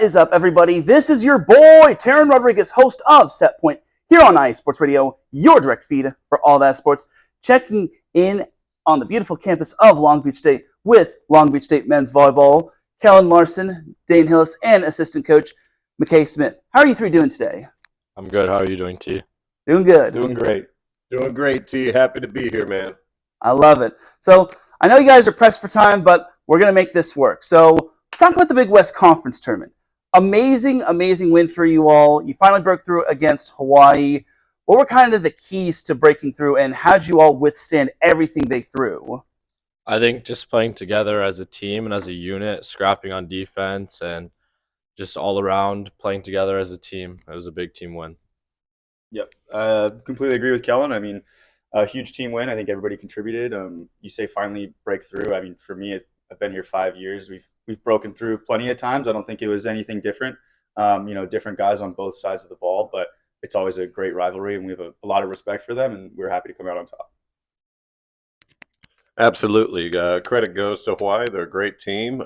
What is up, everybody? This is your boy, Teran Rodriguez, host of Set Point, here on OATIZ Sports Radio, your direct feed for all that sports, checking in on the beautiful campus of Long Beach State with Long Beach State men's volleyball, Kellen, Larson, Dane, Hillis, and assistant coach McKay Smith. How are you three doing today? I'm good. How are you doing, T? Doing good. Doing great. Doing great, T. Happy to be here, man. I love it. So, I know you guys are pressed for time, but we're going to make this work. So, let's talk about the Big West Conference Tournament. Amazing win for you all. You finally broke through against Hawaii. What were kind of the keys to breaking through, and how did you all withstand everything they threw? I think just playing together as a team and as a unit, scrapping on defense, and just all around playing together as a team. It was a big team win. Yep. Completely agree with Kellen. I mean, a huge team win. I think everybody contributed. You say finally break through. I mean, for me, I've been here 5 years. We've broken through plenty of times. I don't think it was anything different. Different guys on both sides of the ball, but it's always a great rivalry, and we have a lot of respect for them, and we're happy to come out on top. Absolutely. Credit goes to Hawaii. They're a great team.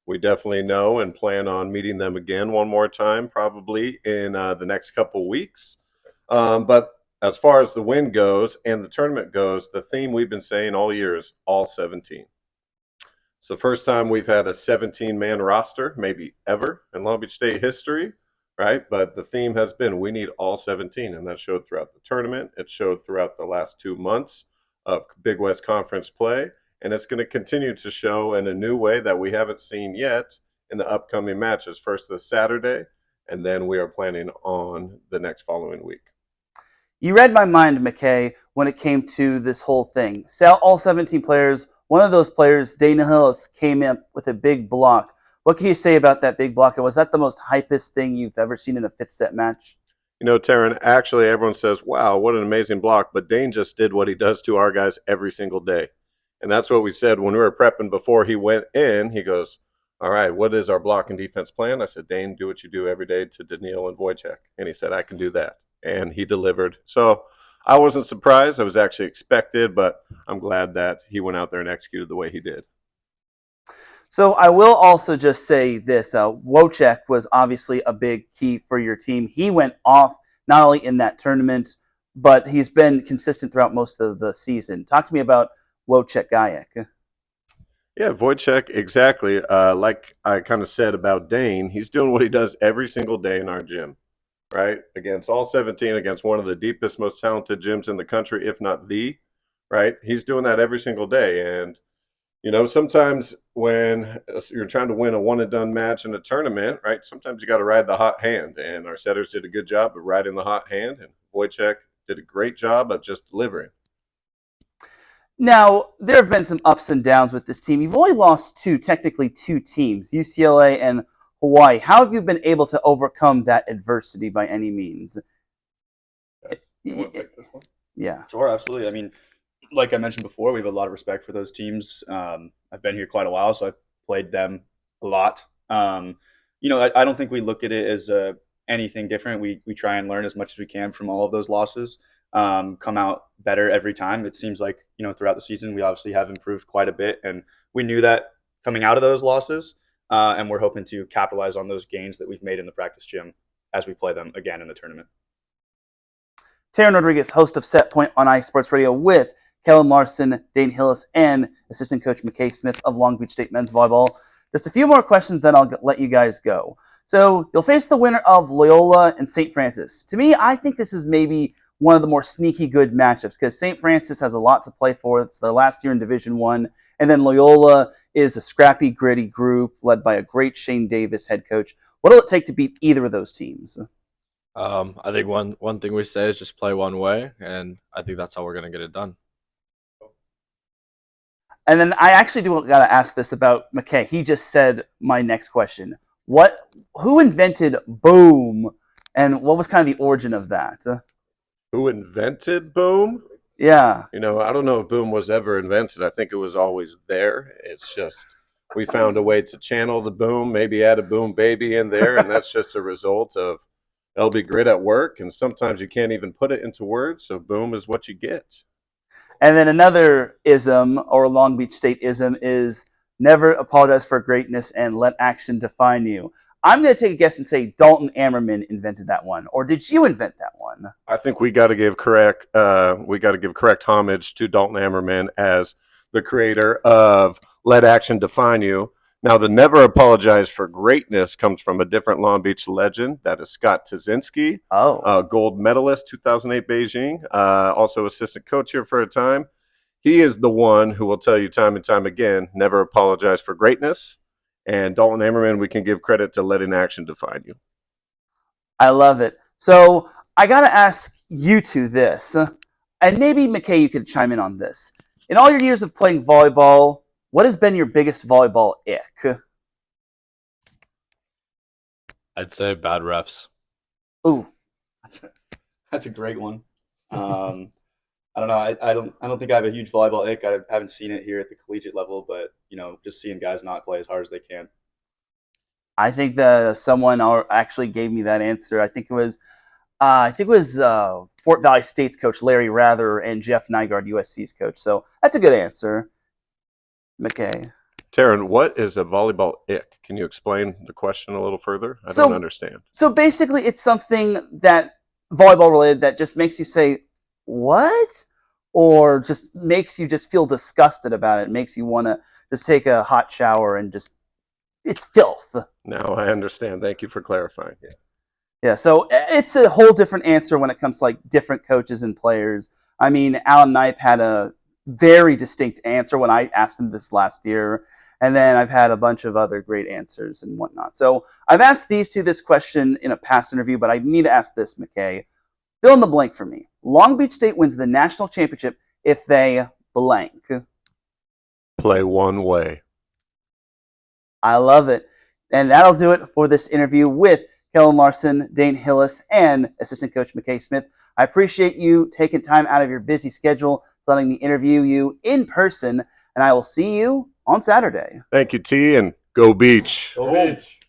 We definitely know and plan on meeting them again one more time, probably in the next couple weeks. But as far as the win goes and the tournament goes, the theme we've been saying all year is all 17. It's the first time we've had a 17-man roster, maybe ever, in Long Beach State history, right? But the theme has been we need all 17, and that showed throughout the tournament. It showed throughout the last 2 months of Big West Conference play, and it's going to continue to show in a new way that we haven't seen yet in the upcoming matches. First this Saturday, and then we are planning on the next following week. You read my mind, McKay, when it came to this whole thing. All 17 players. One of those players, Dane Hillis, came in with a big block. What can you say about that big block? Was that the most hypest thing you've ever seen in a fifth set match? You know, Teran, actually everyone says, wow, what an amazing block. But Dane just did what he does to our guys every single day. And that's what we said when we were prepping before he went in. He goes, all right, what is our block and defense plan? I said, Dane, do what you do every day to Daniil and Wojciech. And he said, I can do that. And he delivered. So I wasn't surprised. I was actually expected, but I'm glad that he went out there and executed the way he did. So I will also just say this. Wojciech was obviously a big key for your team. He went off not only in that tournament, but he's been consistent throughout most of the season. Talk to me about Wojciech Gajek. Yeah, Wojciech, exactly. Like I kind of said about Dane, he's doing what he does every single day in our gym, right? Against all 17, against one of the deepest, most talented gyms in the country, if not the, right? He's doing that every single day. And you know, sometimes when you're trying to win a one-and-done match in a tournament, right, sometimes you got to ride the hot hand. And our setters did a good job of riding the hot hand, and Wojciech did a great job of just delivering. Now, there have been some ups and downs with this team. You've only lost technically two teams, UCLA and Hawaii. How have you been able to overcome that adversity by any means? You want to pick this one? Yeah. Sure, absolutely. I mean, like I mentioned before, we have a lot of respect for those teams. I've been here quite a while, so I've played them a lot. I don't think we look at it as anything different. We try and learn as much as we can from all of those losses, come out better every time. It seems like, throughout the season, we obviously have improved quite a bit, and we knew that coming out of those losses, and we're hoping to capitalize on those gains that we've made in the practice gym as we play them again in the tournament. Teran Rodriguez, host of Set Point on OATIZ Sports Radio with Kellen, Larson, Dane, Hillis, and assistant coach McKay Smith of Long Beach State men's volleyball. Just a few more questions, then I'll let you guys go. So you'll face the winner of Loyola and St. Francis. To me, I think this is maybe one of the more sneaky good matchups because St. Francis has a lot to play for. It's their last year in Division I. And then Loyola is a scrappy, gritty group led by a great Shane Davis head coach. What will it take to beat either of those teams? I think one thing we say is just play one way, and I think that's how we're going to get it done. And then I actually got to ask this about McKay. He just said my next question. Who invented boom, and what was kind of the origin of that? Who invented boom? Yeah. I don't know if boom was ever invented. I think it was always there. It's just we found a way to channel the boom, maybe add a boom baby in there, and that's just a result of LB grit at work. And sometimes you can't even put it into words, so boom is what you get. And then another ism, or Long Beach State ism, is never apologize for greatness and let action define you. I'm going to take a guess and say Dalton Ammerman invented that one. Or did you invent that one? I think we got to give correct homage to Dalton Ammerman as the creator of Let Action Define You. Now, the never apologize for greatness comes from a different Long Beach legend. That is Scott Tazinski, Oh. gold medalist 2008 Beijing, also assistant coach here for a time. He is the one who will tell you time and time again, never apologize for greatness. And Dalton Ammerman, we can give credit to letting action define you. I love it. So I got to ask you two this, and maybe McKay, you could chime in on this. In all your years of playing volleyball, what has been your biggest volleyball ick? I'd say bad refs. Ooh, That's a great one. I don't know. I don't think I have a huge volleyball ick. I haven't seen it here at the collegiate level, but just seeing guys not play as hard as they can. I think that someone actually gave me that answer. I think it was Fort Valley State's coach Larry Rather and Jeff Nygaard, USC's coach. So that's a good answer. McKay. Teran, what is a volleyball ick? Can you explain the question a little further? I don't understand. So basically, it's something that volleyball related that just makes you say, what? Or just makes you just feel disgusted about it. Makes you want to just take a hot shower and just, it's filth. Now I understand. Thank you for clarifying. Yeah, so it's a whole different answer when it comes to like different coaches and players. I mean, Alan Knipe had a very distinct answer when I asked him this last year. And then I've had a bunch of other great answers and whatnot. So I've asked these two this question in a past interview, but I need to ask this, McKay. Fill in the blank for me. Long Beach State wins the national championship if they blank. Play one way. I love it. And that'll do it for this interview with Kellen, Larson, Dane, Hillis, and assistant coach McKay Smith. I appreciate you taking time out of your busy schedule, letting me interview you in person, and I will see you on Saturday. Thank you, T, and go Beach. Go Beach.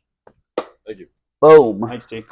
Thank you. Boom. Thanks, T.